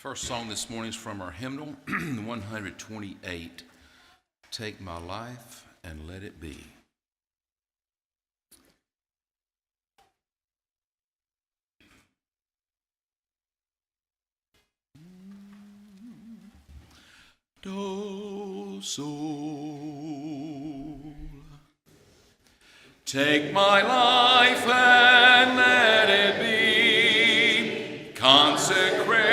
First song this morning is from our hymnal, 128, Take My Life and Let It Be. O soul, take my life and let it be consecrated,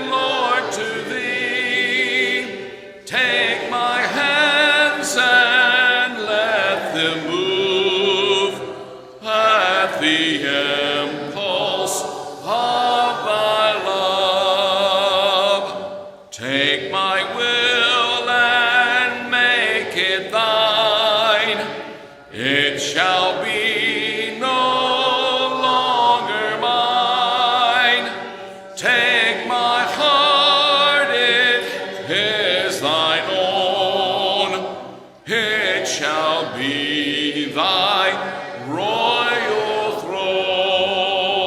Lord, to Thee. Take my hands and let them move at the impulse of Thy love. Take my will and make it Thine. It shall be no longer mine. Take my heart, it is Thine own. It shall be Thy royal throne.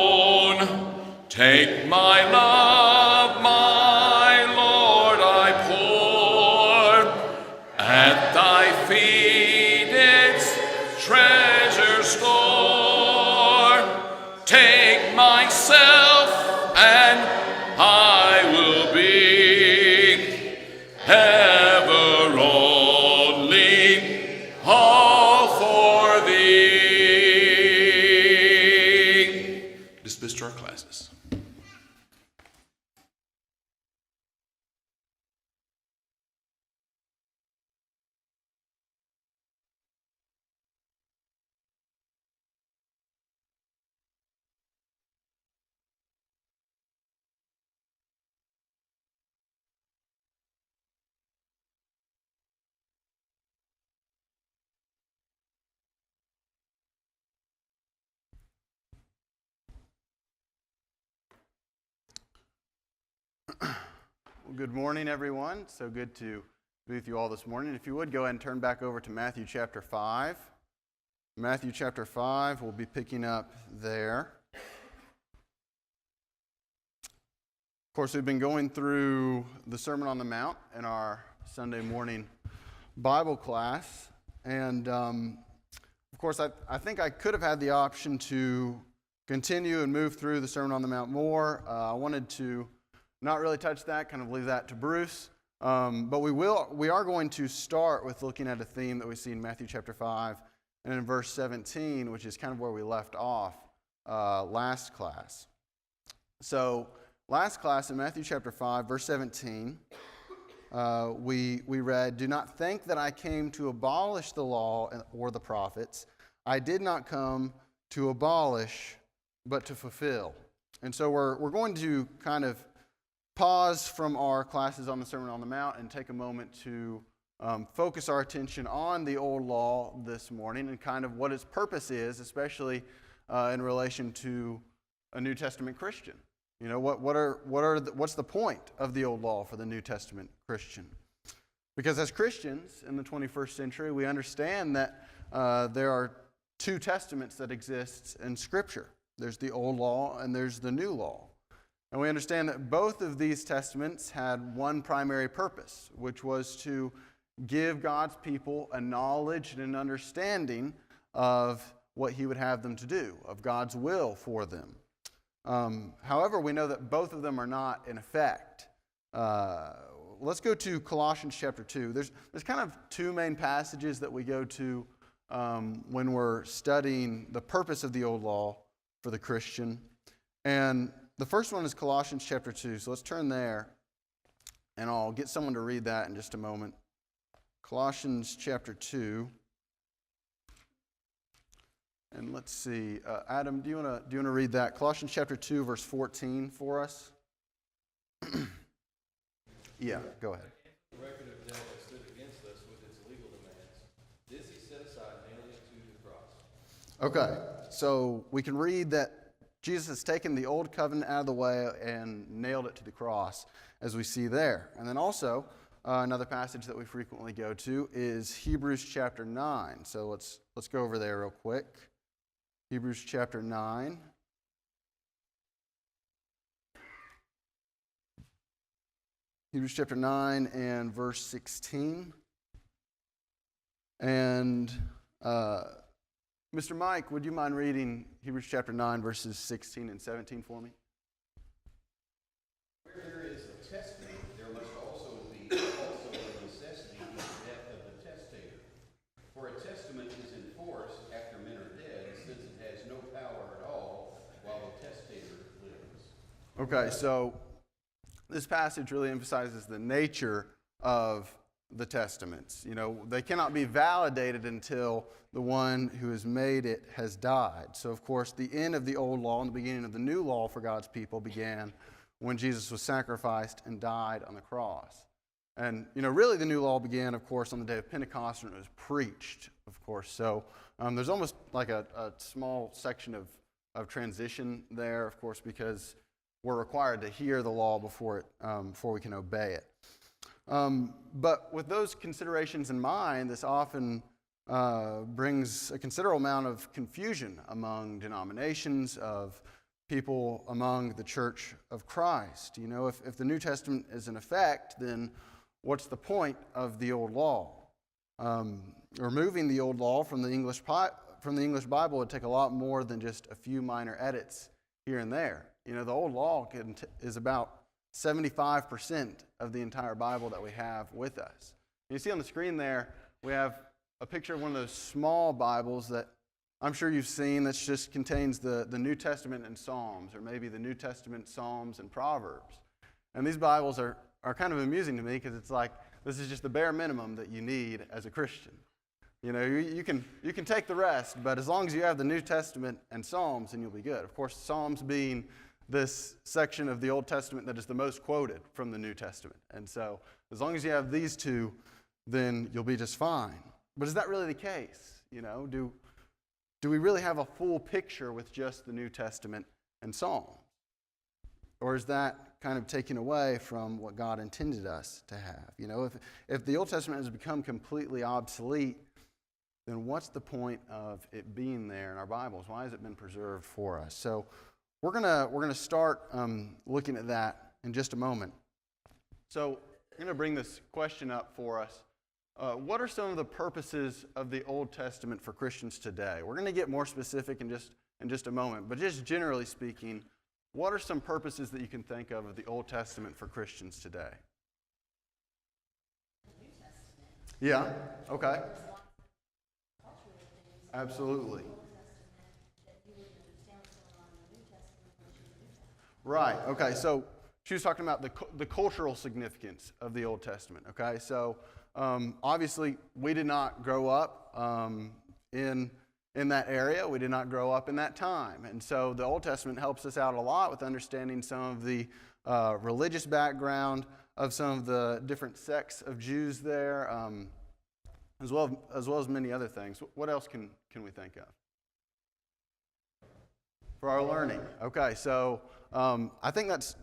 Take my love, my Lord, I pour at Thy feet its treasure store. Take myself and I will be ever only all for Thee. Dismissed to our classes. Well, good morning, everyone. So good to be with you all this morning. If you would, go ahead and turn back over to Matthew chapter 5. Matthew chapter 5, we'll be picking up there. Of course, we've been going through the Sermon on the Mount in our Sunday morning Bible class. And, of course, I think I could have had the option to continue and move through the Sermon on the Mount more. I wanted to not really touch that, kind of leave that to Bruce. But we are going to start with looking at a theme that we see in Matthew chapter 5 and in verse 17, which is kind of where we left off last class. So last class in Matthew chapter 5, verse 17, we read, "Do not think that I came to abolish the law or the prophets. I did not come to abolish, but to fulfill." And so we're going to kind of pause from our classes on the Sermon on the Mount and take a moment to focus our attention on the Old Law this morning and kind of what its purpose is, especially in relation to a New Testament Christian. You know, what's the point of the Old Law for the New Testament Christian? Because as Christians in the 21st century, we understand that there are two testaments that exist in Scripture. There's the Old Law and there's the New Law. And we understand that both of these testaments had one primary purpose, which was to give God's people a knowledge and an understanding of what He would have them to do, of God's will for them. However, we know that both of them are not in effect. Let's go to Colossians chapter 2. There's kind of two main passages that we go to when we're studying the purpose of the Old Law for the Christian. And the first one is Colossians chapter 2. So let's turn there, and I'll get someone to read that in just a moment. Colossians chapter 2. And let's see, Adam, do you want to read that? Colossians chapter 2, verse 14 for us. Yeah, go ahead. The record of debt that stood against us with its legal demands. This He set aside, nailing it to the cross. Okay, so we can read that Jesus has taken the old covenant out of the way and nailed it to the cross, as we see there. And then also, another passage that we frequently go to is Hebrews chapter 9. So let's go over there real quick. Hebrews chapter 9. Hebrews chapter 9 and verse 16. And Mr. Mike, would you mind reading Hebrews chapter 9, verses 16 and 17 for me? Where there is a testament, there must also be a necessity in the death of the testator. For a testament is in force after men are dead, since it has no power at all while the testator lives. Okay, so this passage really emphasizes the nature of the testaments. You know, they cannot be validated until the one who has made it has died. So, of course, the end of the old law and the beginning of the new law for God's people began when Jesus was sacrificed and died on the cross. And, you know, really the new law began, of course, on the day of Pentecost, and it was preached, of course. So there's almost like a small section of transition there, of course, because we're required to hear the law before we can obey it. But with those considerations in mind, this often brings a considerable amount of confusion among denominations, of people among the Church of Christ. You know, if the New Testament is in effect, then what's the point of the Old Law? Removing the Old Law from the English Bible would take a lot more than just a few minor edits here and there. You know, the Old Law is about 75% of the entire Bible that we have with us. You see on the screen there, we have a picture of one of those small Bibles that I'm sure you've seen that just contains the New Testament and Psalms, or maybe the New Testament, Psalms, and Proverbs. And these Bibles are kind of amusing to me because it's like, this is just the bare minimum that you need as a Christian. You know, you can take the rest, but as long as you have the New Testament and Psalms, then you'll be good. Of course, Psalms being this section of the Old Testament that is the most quoted from the New Testament. And so, as long as you have these two, then you'll be just fine. But is that really the case? You know, do we really have a full picture with just the New Testament and Psalms? Or is that kind of taken away from what God intended us to have? You know, if the Old Testament has become completely obsolete, then what's the point of it being there in our Bibles? Why has it been preserved for us? So we're gonna start looking at that in just a moment. So I'm going to bring this question up for us. What are some of the purposes of the Old Testament for Christians today? We're going to get more specific in just a moment, but just generally speaking, what are some purposes that you can think of the Old Testament for Christians today? New Testament. Yeah, okay. Absolutely. Right, okay, so she was talking about the cultural significance of the Old Testament, okay? So obviously we did not grow up in that area. We did not grow up in that time. And so the Old Testament helps us out a lot with understanding some of the religious background of some of the different sects of Jews there, as well as many other things. What else can we think of? For our learning. Okay, so I think that's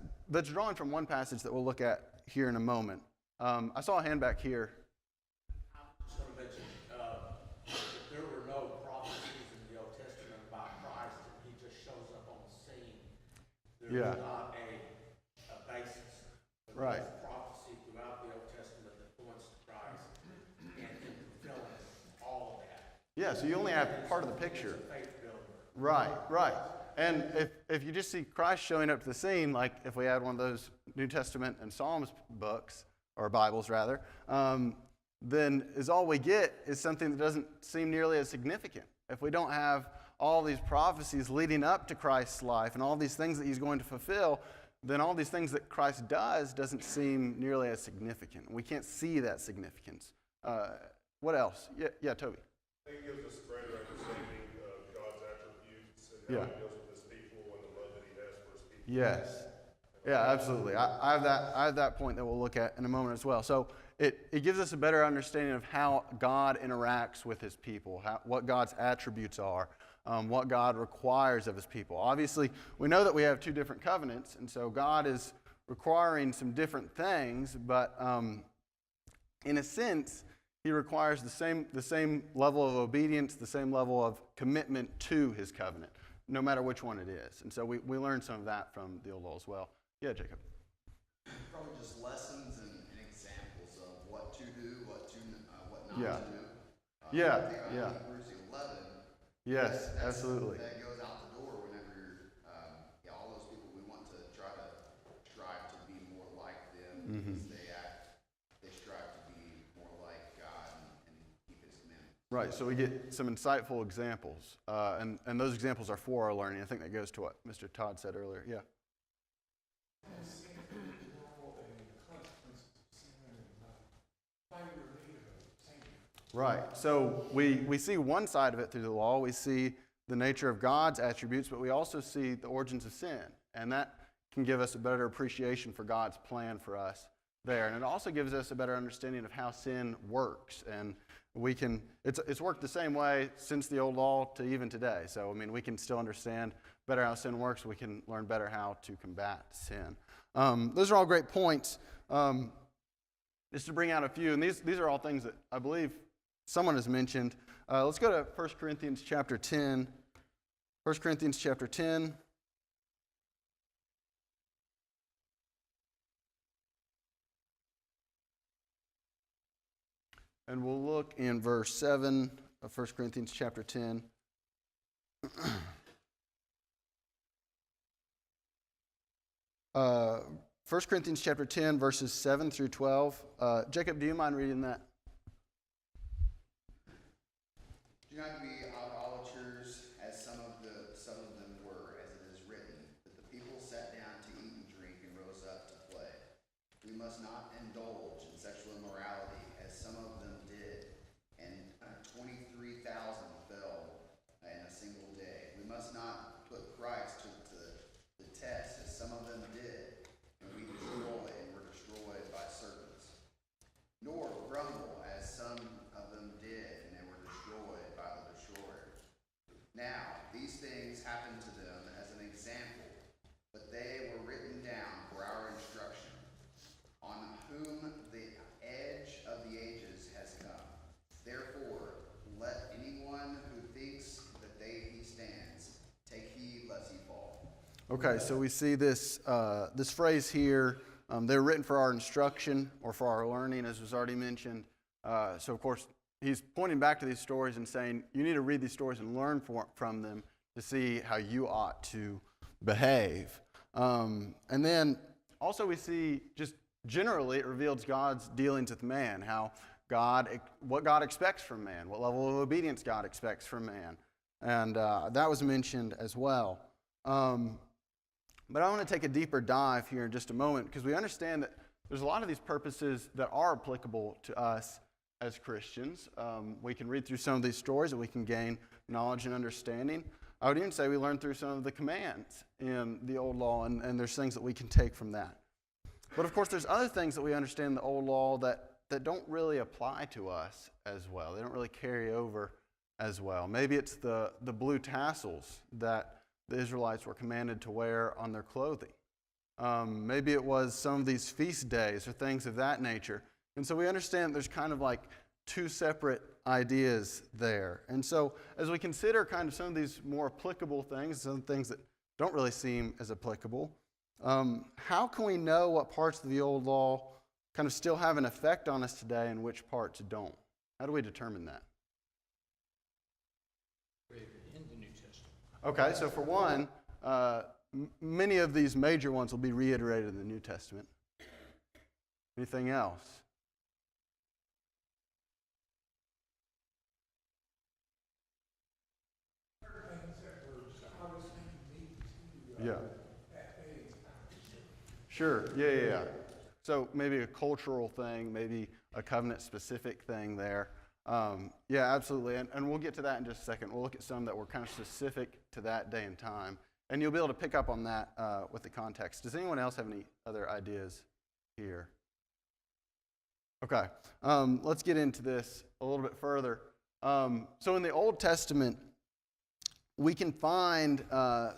drawing from one passage that we'll look at here in a moment. I saw a hand back here. I'm just going to mention that there were no prophecies in the Old Testament about Christ, and he just shows up on the scene. There's not a basis. But Right. there's prophecy throughout the Old Testament that points to Christ and him fulfilling all of that. Yeah, so you only have part of the picture. It's a faith builder. Right. And if you just see Christ showing up to the scene, like if we had one of those New Testament and Psalms books, or Bibles rather, then is all we get is something that doesn't seem nearly as significant. If we don't have all these prophecies leading up to Christ's life and all these things that he's going to fulfill, then all these things that Christ doesn't seem nearly as significant. We can't see that significance. What else? Yeah, Toby. I think it gives us a greater understanding of God's attributes and how Yeah. he deals with his people and the love that he has for his people. Yes. Yeah, absolutely. I have that point that we'll look at in a moment as well. So it gives us a better understanding of how God interacts with his people, what God's attributes are, what God requires of his people. Obviously, we know that we have two different covenants, and so God is requiring some different things, but in a sense, he requires the same level of obedience, the same level of commitment to his covenant, no matter which one it is. And so we learn some of that from the Old Law as well. Yeah, Jacob. Probably just lessons and Yeah. I Yeah, think on yeah. Hebrews 11. Yes, absolutely. That goes out the door whenever, all those people, we want to strive to be more like them, because they strive to be more like God and keep His commandments. Right, so we get some insightful examples, and those examples are for our learning. I think that goes to what Mr. Todd said earlier. Yeah. Right, so we see one side of it through the law. We see the nature of God's attributes, but we also see the origins of sin, and that can give us a better appreciation for God's plan for us there. And it also gives us a better understanding of how sin works, and we can, it's worked the same way since the old law to even today. So, I mean, we can still understand better how sin works. We can learn better how to combat sin. Those are all great points. Just to bring out a few, and these are all things that I believe someone has mentioned. Let's go to 1 Corinthians chapter 10. 1 Corinthians chapter 10. And we'll look in verse 7 of 1 Corinthians chapter 10. 1 Corinthians chapter 10, verses 7 through 12. Jacob, do you mind reading that? Do not be idolaters, as some of them were, as it is written, that the people sat down to eat and drink and rose up to play. We must not indulge in sexual immorality, as some of them did, and 23,000 fell in a single day. We must not put Christ to the test, as some of them did, and were destroyed by serpents. Nor grumble, as some of them did, and they were destroyed by the destroyer. Now, these things happened to them as an example, but they were written down for our instruction, on whom the edge of the ages has come. Therefore, let anyone who thinks that he stands take heed lest he fall. Okay, so we see this phrase here. They're written for our instruction or for our learning, as was already mentioned. So, of course, he's pointing back to these stories and saying, you need to read these stories and learn from them to see how you ought to behave. And then also we see just generally it reveals God's dealings with man, what God expects from man, what level of obedience God expects from man. And that was mentioned as well. But I want to take a deeper dive here in just a moment, because we understand that there's a lot of these purposes that are applicable to us as Christians. We can read through some of these stories and we can gain knowledge and understanding. I would even say we learn through some of the commands in the Old Law, and there's things that we can take from that. But of course, there's other things that we understand in the Old Law that don't really apply to us as well. They don't really carry over as well. Maybe it's the blue tassels that the Israelites were commanded to wear on their clothing. Maybe it was some of these feast days or things of that nature. And so we understand there's kind of like two separate ideas there. And so as we consider kind of some of these more applicable things, some things that don't really seem as applicable, how can we know what parts of the Old Law kind of still have an effect on us today and which parts don't? How do we determine that? In the New Testament. Okay, so for one, many of these major ones will be reiterated in the New Testament. Anything else? Yeah. Sure, yeah. So maybe a cultural thing, maybe a covenant-specific thing there. Yeah, absolutely, and we'll get to that in just a second. We'll look at some that were kind of specific to that day and time, and you'll be able to pick up on that with the context. Does anyone else have any other ideas here? Okay, let's get into this a little bit further. So in the Old Testament, we can find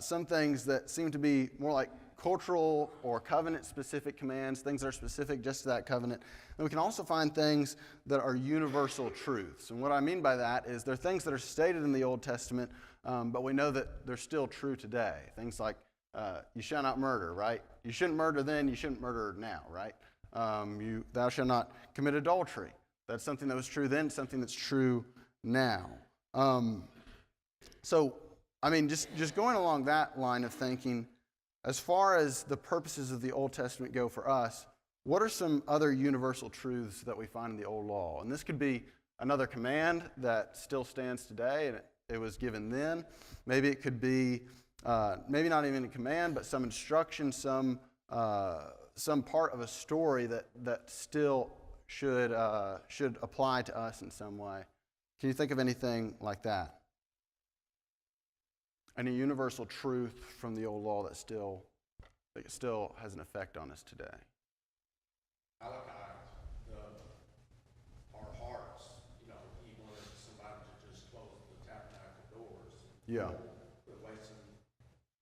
some things that seem to be more like cultural or covenant-specific commands, things that are specific just to that covenant. And we can also find things that are universal truths. And what I mean by that is they're things that are stated in the Old Testament, but we know that they're still true today. Things like you shall not murder, right? You shouldn't murder then, you shouldn't murder now, right? Thou shalt not commit adultery. That's something that was true then, something that's true now. Just going along that line of thinking, as far as the purposes of the Old Testament go for us, what are some other universal truths that we find in the Old Law? And this could be another command that still stands today, and it was given then. Maybe it could be, maybe not even a command, but some instruction, some part of a story that still should apply to us in some way. Can you think of anything like that? Any universal truth from the Old Law that still has an effect on us today? Malachi, our hearts, he wanted somebody to just close the tabernacle doors. Yeah. We're wasting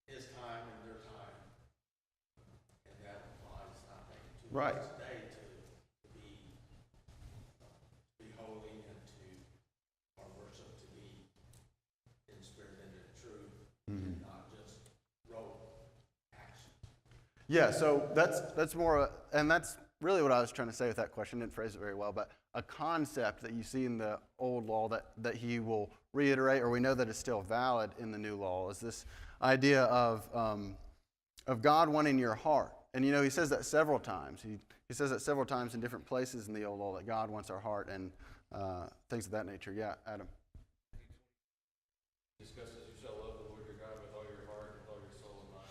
his time and their time. And that applies, I think, to Right. us today to be holy and to our worship to be in spirit and in truth, and not just rote action. Yeah, so that's more, and that's really what I was trying to say with that question. I didn't phrase it very well, but a concept that you see in the Old Law that he will reiterate, or we know that is still valid in the New Law, is this idea of God wanting your heart. And he says that several times. He says that several times in different places in the Old Law, that God wants our heart and things of that nature. Yeah, Adam. Discusses you shall love the Lord your God with all your heart, with all your soul and mind.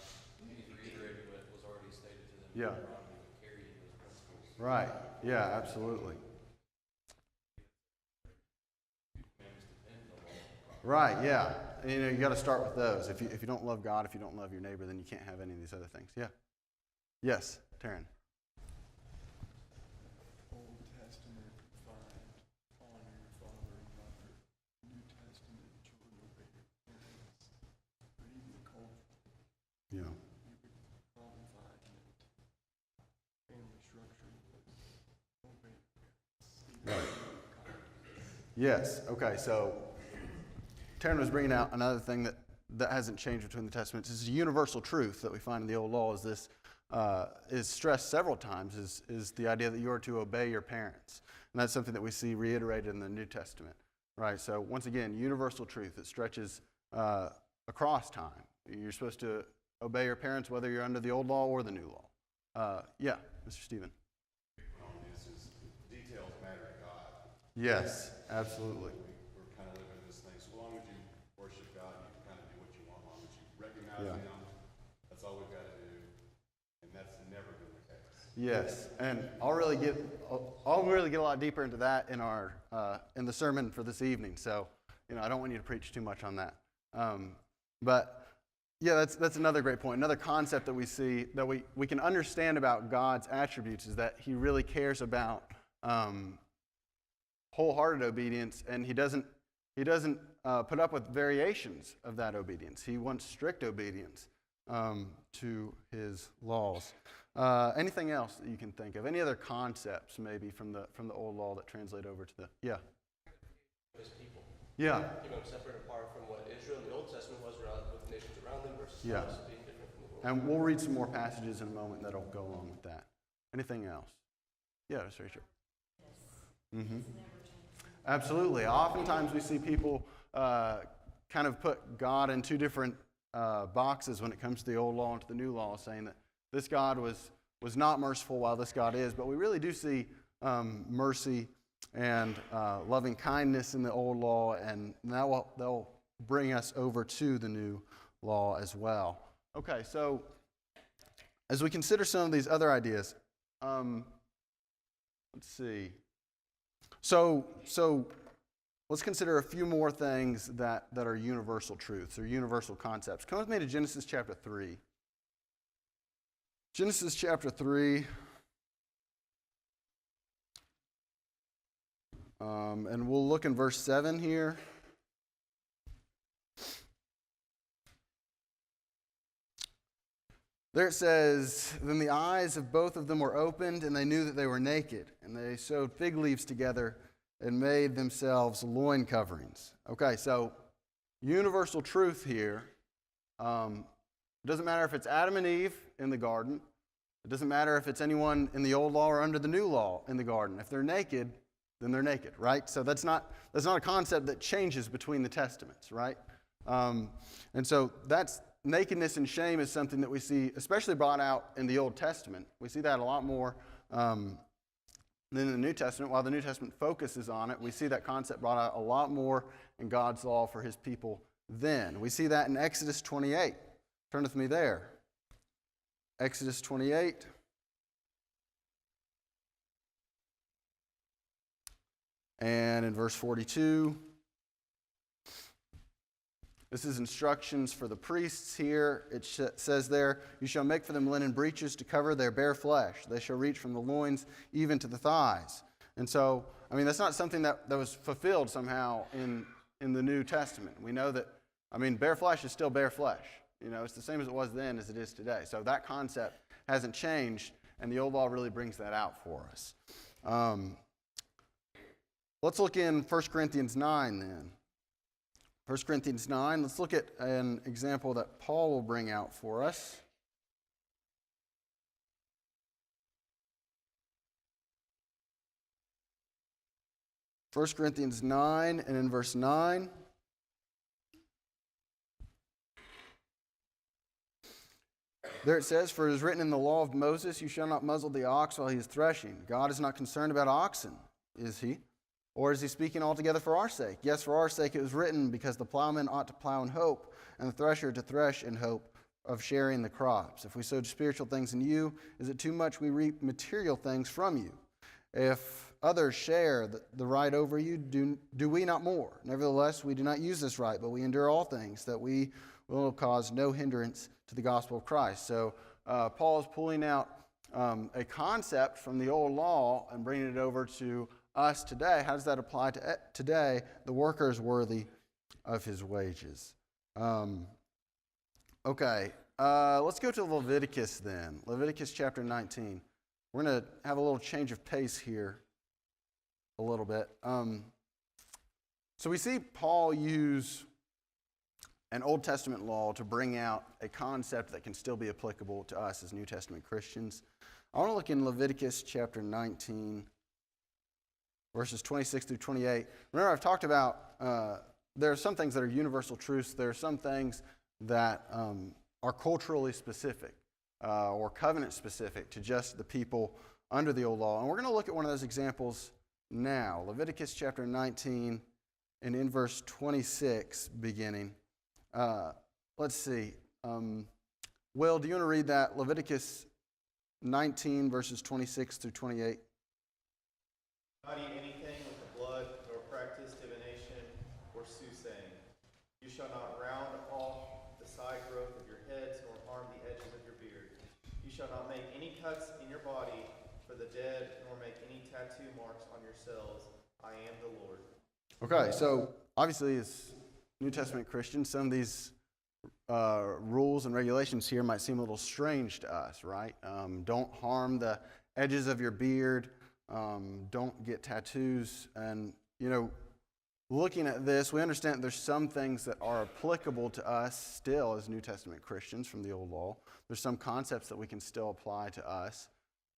He's reiterating what was already stated to them. Yeah. Carrying those principles. Right. Yeah, absolutely. Right, yeah. You got to start with those. If you don't love God, if you don't love your neighbor, then you can't have any of these other things. Yeah. Yes, Taryn. Old Testament, find, honor your father and mother. New Testament, children, obey your parents. Read the culture, Yeah. you would qualify it. Family structure, obey your parents. Right. Yes. Okay. So Taryn was bringing out another thing that hasn't changed between the Testaments. It's a universal truth that we find in the Old Law. Is stressed several times. Is the idea that you are to obey your parents, and that's something that we see reiterated in the New Testament. Right. So once again, universal truth. It stretches across time. You're supposed to obey your parents whether you're under the Old Law or the New Law. Yeah, Mr. Stephen. This is details matter to God. Yes, absolutely. We're kind of living in this thing. So long as you worship God, you can kind of do what you want. As long as you recognize Yeah. Him, that's all we've got to do. And that's never been the case. Yes, and I'll really get a lot deeper into that in the sermon for this evening. So, I don't want you to preach too much on that. But yeah, that's another great point. Another concept that we see that we can understand about God's attributes is that He really cares about wholehearted obedience, and He doesn't put up with variations of that obedience. He wants strict obedience to His laws. Anything else that you can think of? Any other concepts maybe from the Old Law that translate over to the His people. Yeah. Separate apart from what Israel in the Old Testament was with the nations around them versus Yeah. us being different from the world. And we'll read some more passages in a moment that'll go along with that. Anything else? Yeah, that's very true. Mm-hmm. Absolutely. Oftentimes we see people kind of put God in two different boxes when it comes to the Old Law and to the New Law, saying that this God was not merciful while this God is. But we really do see mercy and loving kindness in the Old Law, and they'll bring us over to the New Law as well. Okay, so as we consider some of these other ideas, let's see. So let's consider a few more things that are universal truths or universal concepts. Come with me to Genesis chapter 3. Genesis chapter 3. And we'll look in verse 7 here. There it says, "Then the eyes of both of them were opened, and they knew that they were naked. And they sewed fig leaves together and made themselves loin coverings." Okay, so universal truth here. It doesn't matter if it's Adam and Eve in the garden. It doesn't matter if it's anyone in the Old Law or under the New Law in the garden. If they're naked, then they're naked, right? So that's not a concept that changes between the testaments, right? And so that's nakedness and shame is something that we see, especially brought out in the Old Testament. We see that a lot more than in the New Testament. While the New Testament focuses on it, we see that concept brought out a lot more in God's law for his people then. We see that in Exodus 28. Turn with me there. Exodus 28. And in verse 42, this is instructions for the priests here. It says there, you shall make for them linen breeches to cover their bare flesh. They shall reach from the loins even to the thighs. And so, that's not something that was fulfilled somehow in the New Testament. We know that, bare flesh is still bare flesh. It's the same as it was then as it is today. So that concept hasn't changed, and the old law really brings that out for us. Let's look in 1 Corinthians 9 then. 1 Corinthians 9, let's look at an example that Paul will bring out for us. First Corinthians 9, and in verse 9. There it says, for it is written in the law of Moses, you shall not muzzle the ox while he is threshing. God is not concerned about oxen, is he? Or is he speaking altogether for our sake? Yes, for our sake it was written, because the plowman ought to plow in hope, and the thresher to thresh in hope of sharing the crops. If we sowed spiritual things in you, is it too much we reap material things from you? If others share the right over you, do we not more? Nevertheless, we do not use this right, but we endure all things, that we will cause no hindrance to the gospel of Christ. So Paul is pulling out a concept from the old law and bringing it over to us today. How does that apply to today? The worker is worthy of his wages. Okay, let's go to Leviticus then. Leviticus chapter 19. We're going to have a little change of pace here a little bit. So we see Paul use an Old Testament law to bring out a concept that can still be applicable to us as New Testament Christians. I want to look in Leviticus chapter 19, verses 26 through 28. Remember, I've talked about there are some things that are universal truths. There are some things that are culturally specific or covenant specific to just the people under the old law. And we're going to look at one of those examples now. Leviticus chapter 19 and in verse 26 beginning. Let's see. Will, do you want to read that? Leviticus 19 verses 26 through 28. Not eat anything with the blood, nor practice divination or soothsaying. You shall not round off the side growth of your heads, nor harm the edges of your beard. You shall not make any cuts in your body for the dead, nor make any tattoo marks on yourselves. I am the Lord. Okay, so obviously as New Testament Christians, some of these rules and regulations here might seem a little strange to us, right? Don't harm the edges of your beard. Don't get tattoos. And, looking at this, we understand that there's some things that are applicable to us still as New Testament Christians from the old law. There's some concepts that we can still apply to us.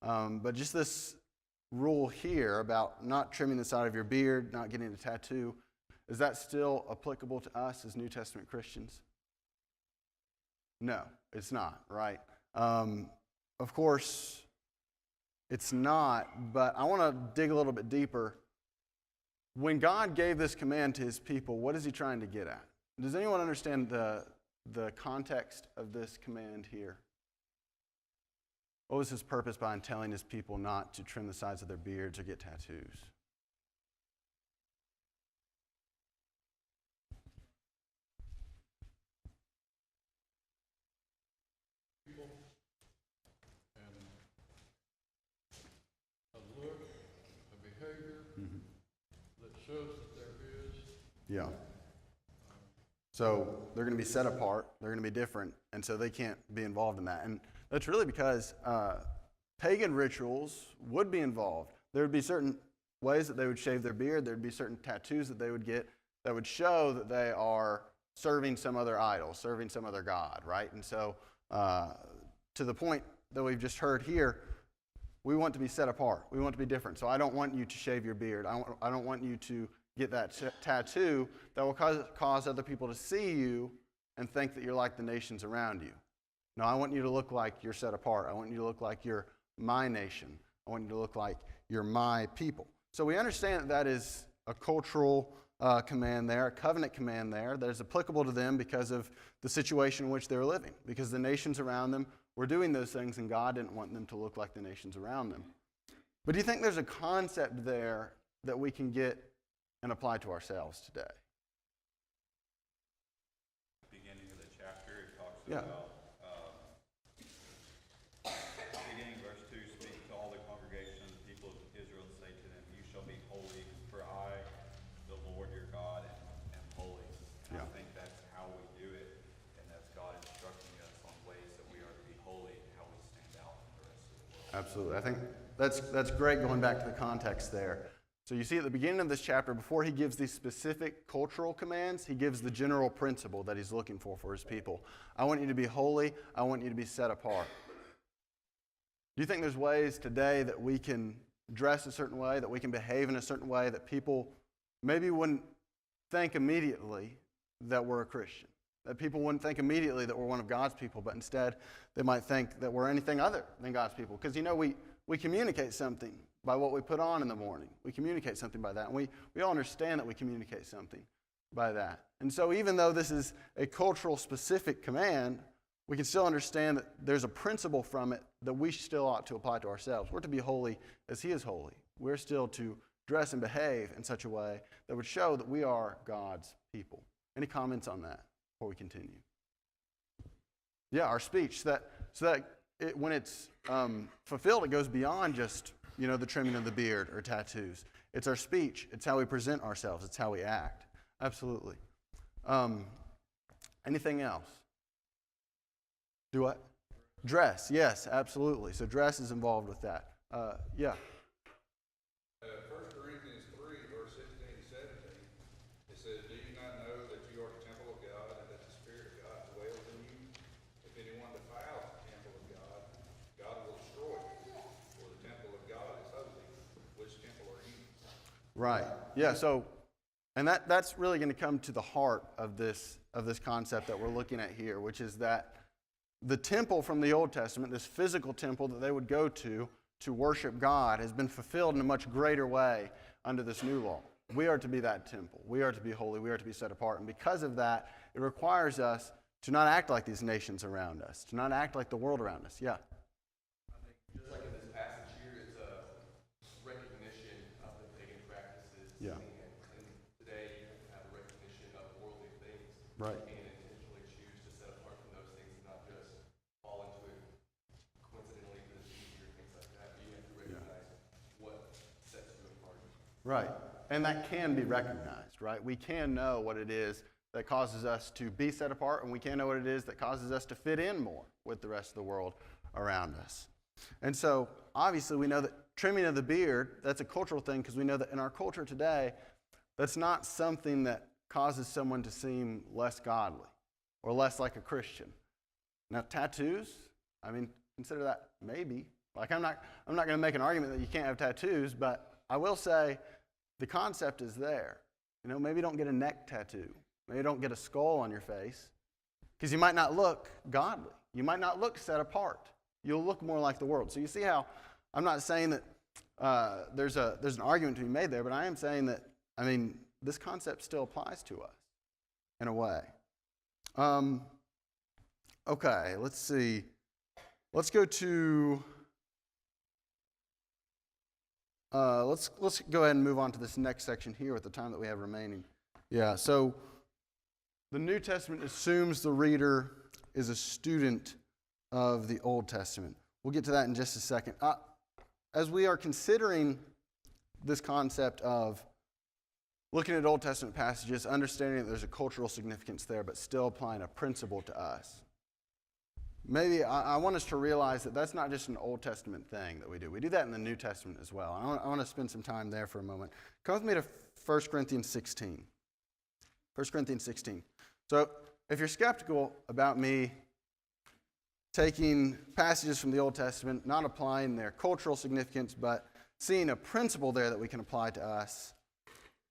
But just this rule here about not trimming the side of your beard, not getting a tattoo, is that still applicable to us as New Testament Christians? No, it's not, right? Of course, it's not, but I want to dig a little bit deeper. When God gave this command to his people, what is he trying to get at? Does anyone understand the context of this command here? What was his purpose behind telling his people not to trim the sides of their beards or get tattoos? Yeah. So they're going to be set apart. They're going to be different. And so they can't be involved in that. And that's really because pagan rituals would be involved. There would be certain ways that they would shave their beard. There would be certain tattoos that they would get that would show that they are serving some other idol, serving some other god, right? And so to the point that we've just heard here, we want to be set apart. We want to be different. So I don't want you to shave your beard. I don't want you to get that tattoo that will cause other people to see you and think that you're like the nations around you. No, I want you to look like you're set apart. I want you to look like you're my nation. I want you to look like you're my people. So we understand that that is a cultural command there, a covenant command there that is applicable to them because of the situation in which they're living, because the nations around them were doing those things and God didn't want them to look like the nations around them. But do you think there's a concept there that we can get and apply to ourselves today? Beginning of the chapter, it talks Yeah. about, beginning verse 2, speak to all the congregation of the people of Israel and say to them, you shall be holy, for I, the Lord your God, am holy. And I think that's how we do it, and that's God instructing us on ways that we are to be holy and how we stand out from the rest of the world. Absolutely. I think that's great going back to the context there. So you see at the beginning of this chapter, before he gives these specific cultural commands, he gives the general principle that he's looking for his people. I want you to be holy. I want you to be set apart. Do you think there's ways today that we can dress a certain way, that we can behave in a certain way that people maybe wouldn't think immediately that we're a Christian? That people wouldn't think immediately that we're one of God's people, but instead they might think that we're anything other than God's people. Because, we communicate something by what we put on in the morning. We communicate something by that. And we all understand that we communicate something by that. And so even though this is a cultural specific command, we can still understand that there's a principle from it that we still ought to apply to ourselves. We're to be holy as he is holy. We're still to dress and behave in such a way that would show that we are God's people. Any comments on that before we continue? Yeah, our speech. So that when it's fulfilled, it goes beyond just the trimming of the beard or tattoos. It's our speech. It's how we present ourselves. It's how we act. Absolutely. Anything else? Do what? Dress. Yes, absolutely. So dress is involved with that. Yeah. 1 Corinthians 3, verse 16 and 17, it says, do you not know that you are the temple of God and that the Spirit of God dwells in you? If anyone defiles the temple of God, God will destroy you. For the temple of God is holy. Which temple are you? Right. Yeah, and that's really going to come to the heart of this concept that we're looking at here, which is that the temple from the Old Testament, this physical temple that they would go to worship God, has been fulfilled in a much greater way under this new law. We are to be that temple. We are to be holy. We are to be set apart. And because of that, it requires us to not act like these nations around us, to not act like the world around us. Yeah? I think just like in this passage here, it's a recognition of the pagan practices. Yeah. And today you have a recognition of worldly things. Right. And intentionally choose to set apart from those things, not just fall into it coincidentally because it's easier, things like that. You have to recognize what sets you apart. Right. And that can be recognized, right? We can know what it is that causes us to be set apart, and we can know what it is that causes us to fit in more with the rest of the world around us. And so, obviously, we know that trimming of the beard, that's a cultural thing, because we know that in our culture today, that's not something that causes someone to seem less godly or less like a Christian. Now, tattoos, consider that maybe. Like, I'm not going to make an argument that you can't have tattoos, but I will say the concept is there. Maybe don't get a neck tattoo. Maybe don't get a skull on your face, because you might not look godly. You might not look set apart. You'll look more like the world. So you see how I'm not saying that there's an argument to be made there, but I am saying that, this concept still applies to us in a way. Okay, let's see. Let's go to, let's go ahead and move on to this next section here with the time that we have remaining. Yeah, so the New Testament assumes the reader is a student of the Old Testament. We'll get to that in just a second. As we are considering this concept of looking at Old Testament passages, understanding that there's a cultural significance there, but still applying a principle to us, maybe I want us to realize that that's not just an Old Testament thing that we do. We do that in the New Testament as well. I want to spend some time there for a moment. Come with me to 1 Corinthians 16. 1 Corinthians 16. So if you're skeptical about me taking passages from the Old Testament, not applying their cultural significance, but seeing a principle there that we can apply to us.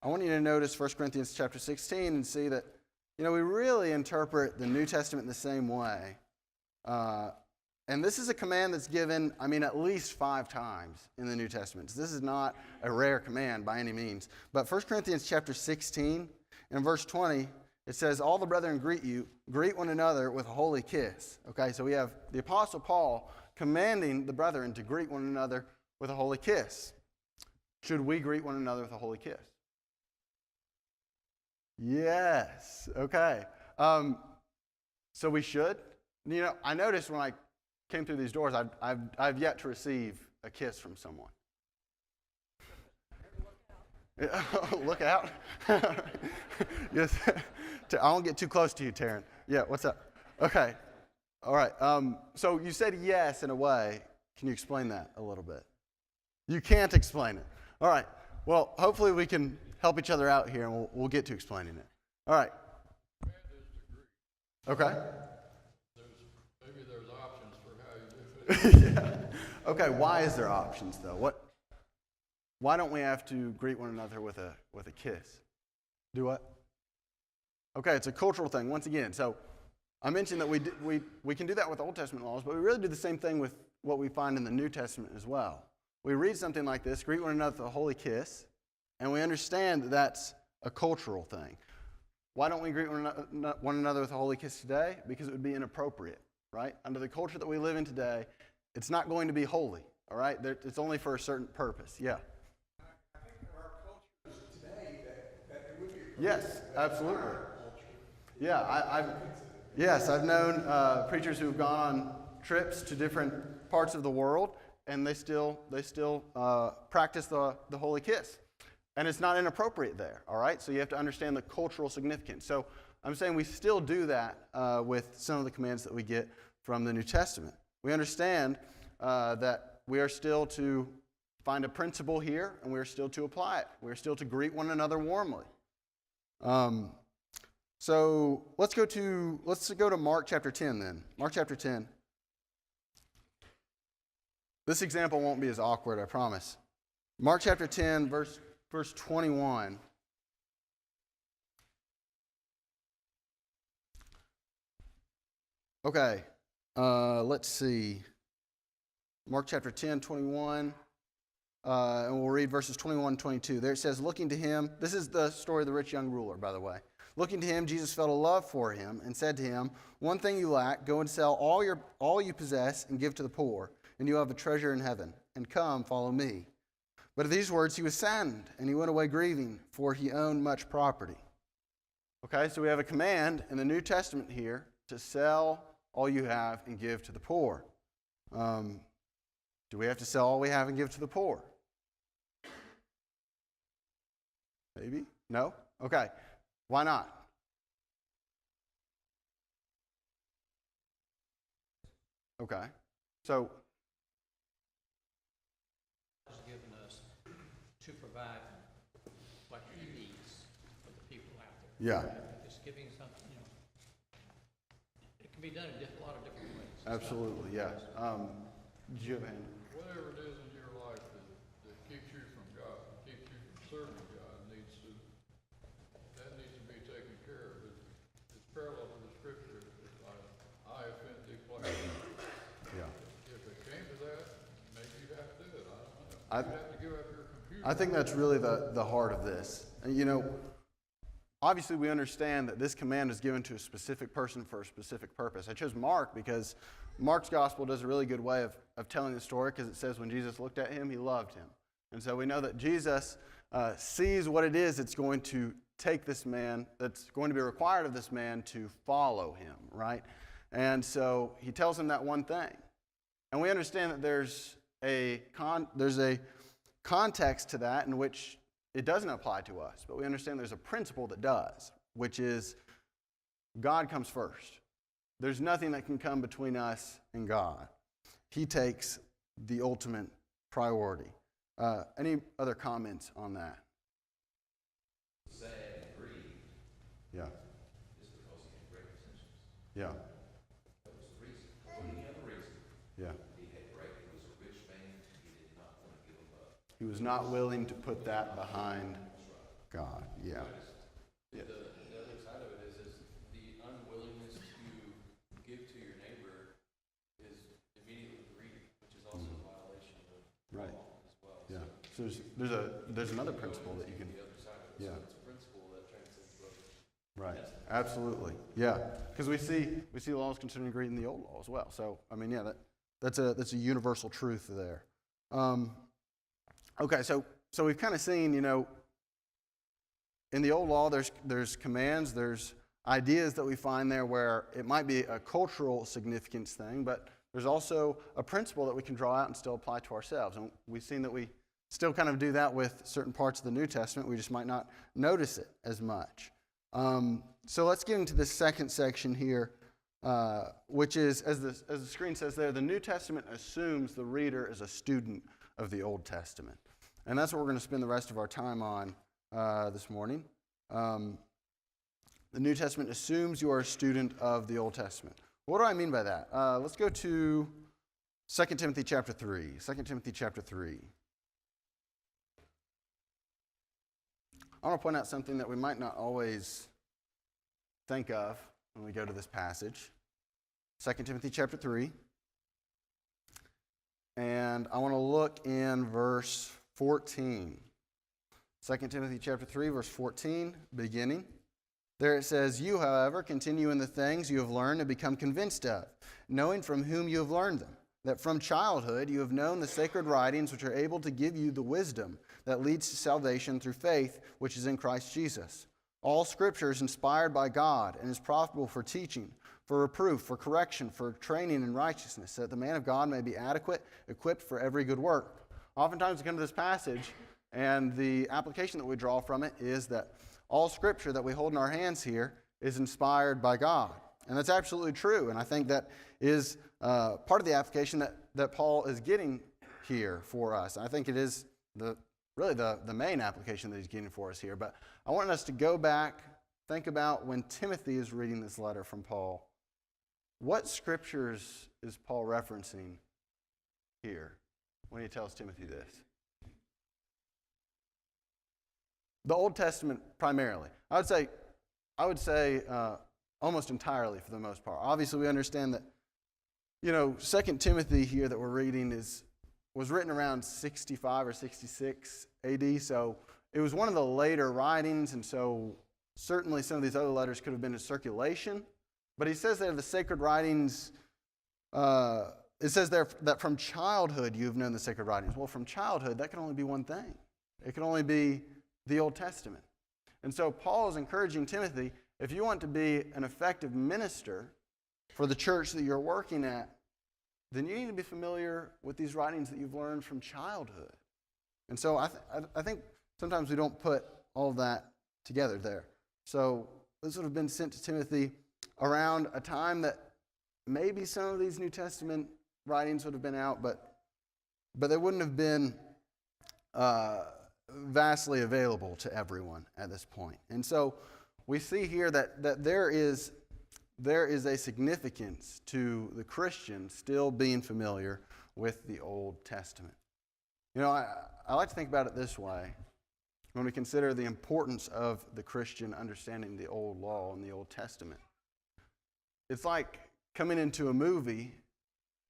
I want you to notice 1 Corinthians chapter 16 and see that, we really interpret the New Testament the same way. And this is a command that's given, at least 5 times in the New Testament. So this is not a rare command by any means. But 1 Corinthians chapter 16 and verse 20, it says, all the brethren greet one another with a holy kiss. Okay, so we have the Apostle Paul commanding the brethren to greet one another with a holy kiss. Should we greet one another with a holy kiss? Yes. Okay. So we should. I noticed when I came through these doors, I've yet to receive a kiss from someone. Look out. Yes. I won't get too close to you, Taryn. Yeah, what's up? Okay. All right. So you said yes in a way. Can you explain that a little bit? You can't explain it. All right. Well, hopefully we can help each other out here, and we'll get to explaining it. All right. Okay. Maybe there's options for how you do it. Yeah. Okay. Why is there options though? Why don't we have to greet one another with a kiss? Do what? Okay, it's a cultural thing. Once again, so I mentioned that we can do that with Old Testament laws, but we really do the same thing with what we find in the New Testament as well. We read something like this, greet one another with a holy kiss, and we understand that that's a cultural thing. Why don't we greet one another with a holy kiss today? Because it would be inappropriate, right? Under the culture that we live in today, it's not going to be holy, all right? It's only for a certain purpose. Yeah. I think there are cultures today that it would be. Yes, absolutely. Yeah, I've known preachers who've gone on trips to different parts of the world, and they still practice the holy kiss. And it's not inappropriate there, all right? So you have to understand the cultural significance. So I'm saying we still do that with some of the commands that we get from the New Testament. We understand that we are still to find a principle here, and we are still to apply it. We are still to greet one another warmly. So let's go to Mark chapter 10 then. Mark chapter 10. This example won't be as awkward, I promise. Mark chapter 10, verse 21. Okay, let's see. Mark chapter 10, 21. And we'll read verses 21 and 22. There it says, looking to him, this is the story of the rich young ruler, by the way. Looking to him, Jesus felt a love for him and said to him, one thing you lack, go and sell all you possess and give to the poor, and you have a treasure in heaven. And come, follow me. But at these words he was saddened, and he went away grieving, for he owned much property. Okay, so we have a command in the New Testament here to sell all you have and give to the poor. Do we have to sell all we have and give to the poor? Maybe? No? Okay. Why not? Okay. So, has given us to provide what he needs for the people out there. yeah, Just giving something, it can be done in a lot of different ways. absolutely, yeah. Did you have a hand? Whatever it is in your life that keeps you from God, keeps you from serving God, needs to be taken care of. It's parallel to the scripture. It's like, I offend thee, place. Yeah. If it came to that, maybe you'd have to do it. I don't know. I- You'd have to give up your computer. I think that's really the heart of this. And, obviously we understand that this command is given to a specific person for a specific purpose. I chose Mark because Mark's gospel does a really good way of telling the story, because it says when Jesus looked at him, he loved him. And so we know that Jesus sees what it is that's going to take this man, that's going to be required of this man to follow him, right? And so he tells him that one thing. And we understand that there's a context to that in which it doesn't apply to us, but we understand there's a principle that does, which is God comes first. There's nothing that can come between us and God. He takes the ultimate priority. Any other comments on that? Sad and grieved Yeah. is because he had great intentions. Yeah. That was the reason. For any other Yeah. He had great, he was a rich man, he did not want to give them up. He was not willing to put that behind God. Yeah. The other side of it is the unwillingness to give to your neighbor is immediately greedy, which is also a violation of Right. law as well. Yeah. So there's another principle that you can. The other side of it. Yeah. So it's a principle that transcends both. Right. Absolutely. Yeah. Because we see laws concerning greed in the old law as well. So I mean, yeah, that's a universal truth there. Okay. So we've kind of seen, in the old law, there's commands, there's ideas that we find there where it might be a cultural significance thing, but there's also a principle that we can draw out and still apply to ourselves. And we've seen that we still kind of do that with certain parts of the New Testament. We just might not notice it as much. So let's get into this second section here, which is, as the screen says there, the New Testament assumes the reader is a student of the Old Testament. And that's what we're going to spend the rest of our time on this morning. The New Testament assumes you are a student of the Old Testament. What do I mean by that? Let's go to 2 Timothy chapter 3. 2 Timothy chapter 3. I want to point out something that we might not always think of when we go to this passage. 2 Timothy chapter 3. And I want to look in verse 14. 2 Timothy chapter 3, verse 14, beginning. There it says, "You, however, continue in the things you have learned and become convinced of, knowing from whom you have learned them, that from childhood you have known the sacred writings which are able to give you the wisdom that leads to salvation through faith which is in Christ Jesus. All Scripture is inspired by God and is profitable for teaching, for reproof, for correction, for training in righteousness, so that the man of God may be adequate, equipped for every good work." Oftentimes we come to this passage, and the application that we draw from it is that all Scripture that we hold in our hands here is inspired by God. And that's absolutely true. And I think that is part of the application that Paul is getting here for us. I think it is really the main application that he's getting for us here. But I want us to go back, think about when Timothy is reading this letter from Paul. What Scriptures is Paul referencing here when he tells Timothy this? The Old Testament primarily. I would say almost entirely for the most part. Obviously, we understand that, 2 Timothy here that we're reading was written around 65 or 66 AD, so it was one of the later writings, and so certainly some of these other letters could have been in circulation. But he says there the sacred writings, it says there that from childhood you've known the sacred writings. Well, from childhood, that can only be one thing. It can only be the Old Testament. And so Paul is encouraging Timothy, if you want to be an effective minister for the church that you're working at, then you need to be familiar with these writings that you've learned from childhood. And so I think sometimes we don't put all of that together there. So this would have been sent to Timothy around a time that maybe some of these New Testament writings would have been out, but they wouldn't have been vastly available to everyone at this point. And so we see here that there is a significance to the Christian still being familiar with the Old Testament. I like to think about it this way. When we consider the importance of the Christian understanding the Old Law and the Old Testament, it's like coming into a movie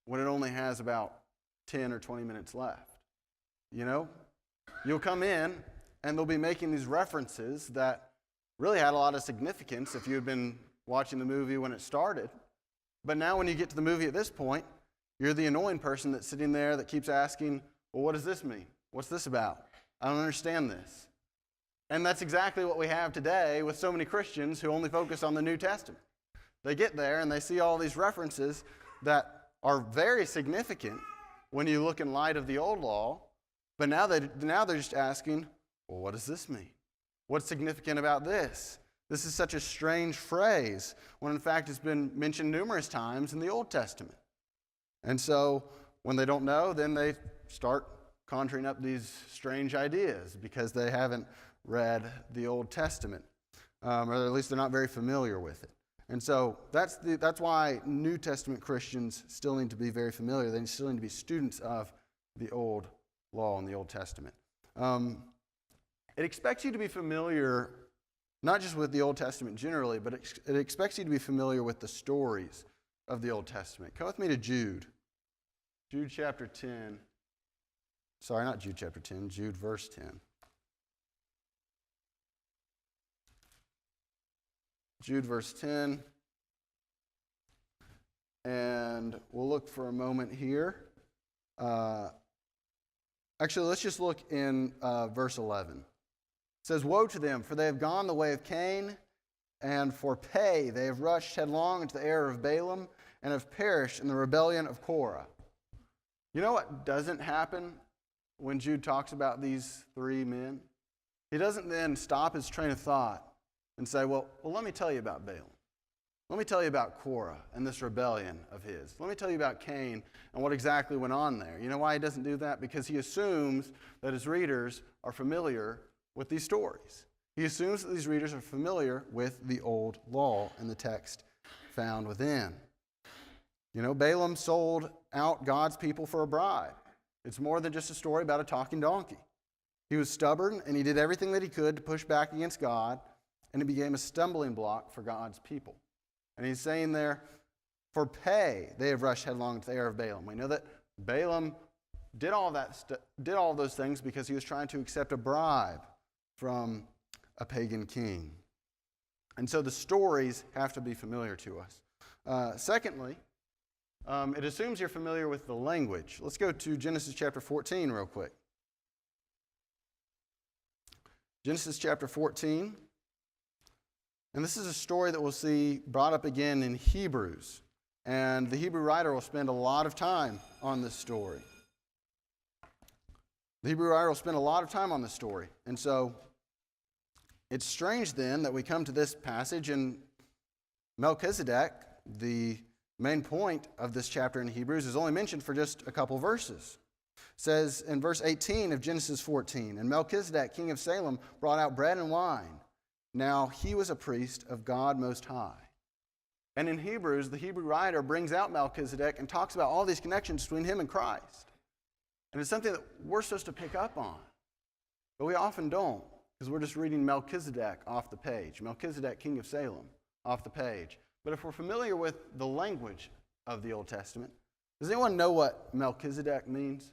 when it only has about 10 or 20 minutes left. You'll come in, and they'll be making these references that really had a lot of significance if you had been watching the movie when it started. But now when you get to the movie at this point, you're the annoying person that's sitting there that keeps asking, well, what does this mean? What's this about? I don't understand this. And that's exactly what we have today with so many Christians who only focus on the New Testament. They get there and they see all these references that are very significant when you look in light of the Old Law, but now they're just asking, well, what does this mean? What's significant about this? This is such a strange phrase, when in fact it's been mentioned numerous times in the Old Testament. And so when they don't know, then they start conjuring up these strange ideas because they haven't read the Old Testament, or at least they're not very familiar with it. And so that's why New Testament Christians still need to be very familiar. They still need to be students of the Old Law and the Old Testament. It expects you to be familiar not just with the Old Testament generally, but it expects you to be familiar with the stories of the Old Testament. Come with me to Jude. Jude chapter 10. Sorry, not Jude chapter 10, Jude verse 10. Jude verse 10. And we'll look for a moment here. Actually, let's just look in verse 11. It says, "Woe to them, for they have gone the way of Cain, and for pay they have rushed headlong into the error of Balaam, and have perished in the rebellion of Korah." You know what doesn't happen when Jude talks about these three men? He doesn't then stop his train of thought and say, well, let me tell you about Balaam. Let me tell you about Korah and this rebellion of his. Let me tell you about Cain and what exactly went on there. You know why he doesn't do that? Because he assumes that his readers are familiar with these stories. He assumes that these readers are familiar with the old law and the text found within. You know, Balaam sold out God's people for a bribe. It's more than just a story about a talking donkey. He was stubborn, and he did everything that he could to push back against God, and it became a stumbling block for God's people. And he's saying there, for pay, they have rushed headlong into the error of Balaam. We know that Balaam did all those things because he was trying to accept a bribe from a pagan king. And so the stories have to be familiar to us. Secondly, it assumes you're familiar with the language. Let's go to Genesis chapter 14 real quick. Genesis chapter 14. And this is a story that we'll see brought up again in Hebrews. And the Hebrew writer will spend a lot of time on this story. The Hebrew writer will spend a lot of time on this story. And so it's strange then that we come to this passage and Melchizedek, the main point of this chapter in Hebrews, is only mentioned for just a couple verses. It says in verse 18 of Genesis 14, "And Melchizedek, king of Salem, brought out bread and wine. Now he was a priest of God Most High." And in Hebrews, the Hebrew writer brings out Melchizedek and talks about all these connections between him and Christ. And it's something that we're supposed to pick up on. But we often don't, because we're just reading Melchizedek off the page. Melchizedek, king of Salem, off the page. But if we're familiar with the language of the Old Testament, does anyone know what Melchizedek means?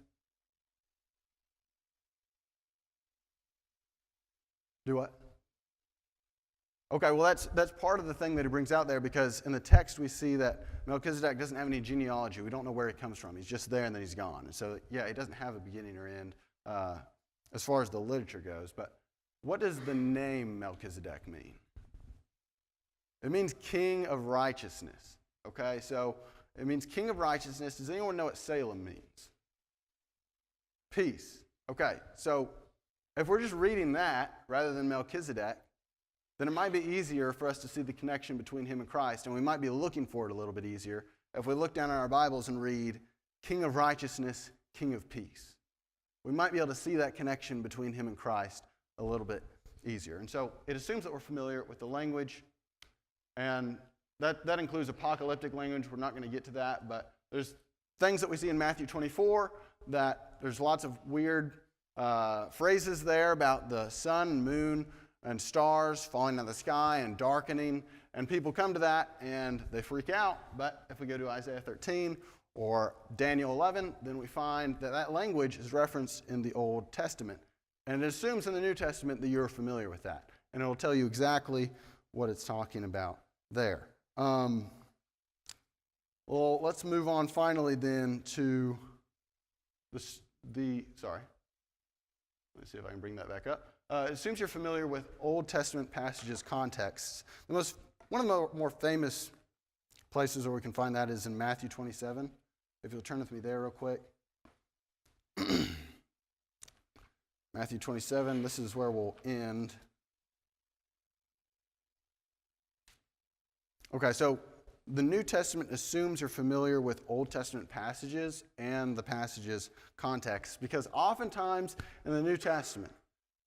Do what? Okay, well, that's part of the thing that he brings out there, because in the text we see that Melchizedek doesn't have any genealogy. We don't know where he comes from. He's just there and then he's gone. And so, yeah, he doesn't have a beginning or end as far as the literature goes. But what does the name Melchizedek mean? It means king of righteousness. Okay, so it means king of righteousness. Does anyone know what Salem means? Peace. Okay, so if we're just reading that rather than Melchizedek, then it might be easier for us to see the connection between him and Christ, and we might be looking for it a little bit easier if we look down in our Bibles and read King of Righteousness, King of Peace. We might be able to see that connection between him and Christ a little bit easier. And so it assumes that we're familiar with the language, and that includes apocalyptic language. We're not going to get to that, but there's things that we see in Matthew 24 that there's lots of weird phrases there about the sun and moon and stars falling out of the sky and darkening, and people come to that and they freak out. But if we go to Isaiah 13 or Daniel 11, then we find that that language is referenced in the Old Testament, and it assumes in the New Testament that you're familiar with that, and it'll tell you exactly what it's talking about there. Well, let's move on finally then to sorry. Let me see if I can bring that back up. It seems you're familiar with Old Testament passages, contexts. One of the more famous places where we can find that is in Matthew 27. If you'll turn with me there real quick. Matthew 27, this is where we'll end. Okay, so the New Testament assumes you're familiar with Old Testament passages and the passages' context, because oftentimes in the New Testament,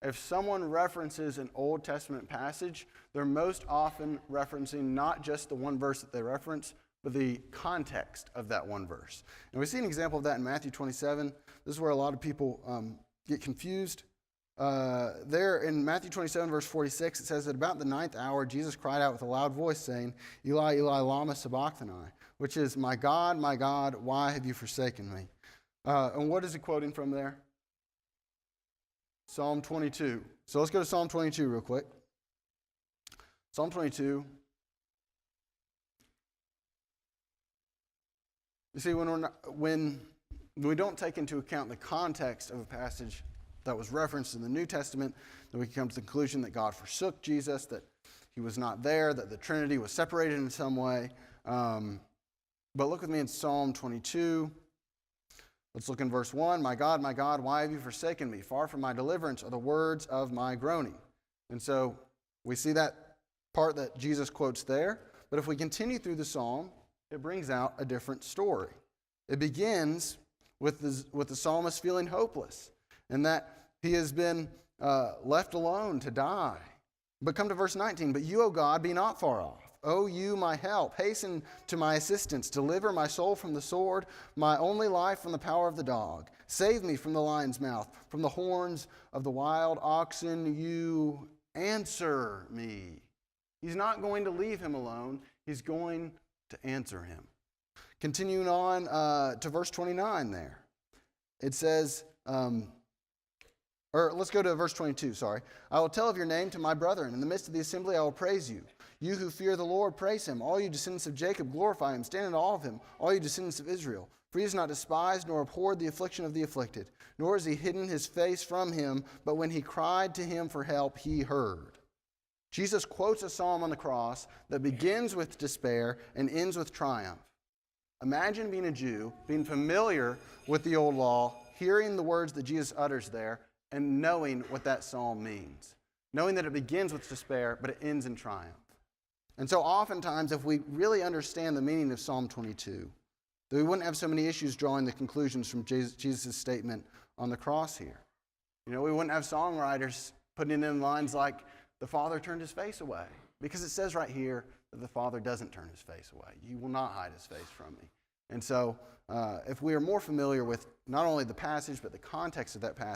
if someone references an Old Testament passage, they're most often referencing not just the one verse that they reference, but the context of that one verse. And we see an example of that in Matthew 27. This is where a lot of people get confused. There in Matthew 27, verse 46, it says that about the 9th hour, Jesus cried out with a loud voice, saying, Eli, Eli, lama sabachthani, which is, my God, why have you forsaken me? And what is he quoting from there? Psalm 22. So let's go to Psalm 22 real quick. Psalm 22. You see, when we don't take into account the context of a passage that was referenced in the New Testament, then we come to the conclusion that God forsook Jesus, that he was not there, that the Trinity was separated in some way. But look with me in Psalm 22. Let's look in verse 1. My God, why have you forsaken me? Far from my deliverance are the words of my groaning. And so we see that part that Jesus quotes there. But if we continue through the psalm, it brings out a different story. It begins with the psalmist feeling hopeless and that he has been left alone to die. But come to verse 19. But you, O God, be not far off. O you, my help, hasten to my assistance. Deliver my soul from the sword, my only life from the power of the dog. Save me from the lion's mouth, from the horns of the wild oxen. You answer me. He's not going to leave him alone. He's going to answer him. Continuing on to verse 29 there. It says, let's go to verse 22, sorry. I will tell of your name to my brethren. In the midst of the assembly I will praise you. You who fear the Lord, praise him. All you descendants of Jacob, glorify him. Stand in awe of him, all you descendants of Israel. For he has not despised nor abhorred the affliction of the afflicted, nor has he hidden his face from him, but when he cried to him for help, he heard. Jesus quotes a psalm on the cross that begins with despair and ends with triumph. Imagine being a Jew, being familiar with the old law, hearing the words that Jesus utters there, and knowing what that psalm means. Knowing that it begins with despair, but it ends in triumph. And so oftentimes, if we really understand the meaning of Psalm 22, then we wouldn't have so many issues drawing the conclusions from Jesus' statement on the cross here. We wouldn't have songwriters putting in lines like, the Father turned his face away. Because it says right here that the Father doesn't turn his face away. He will not hide his face from me. And so, if we are more familiar with not only the passage, but the context of that passage,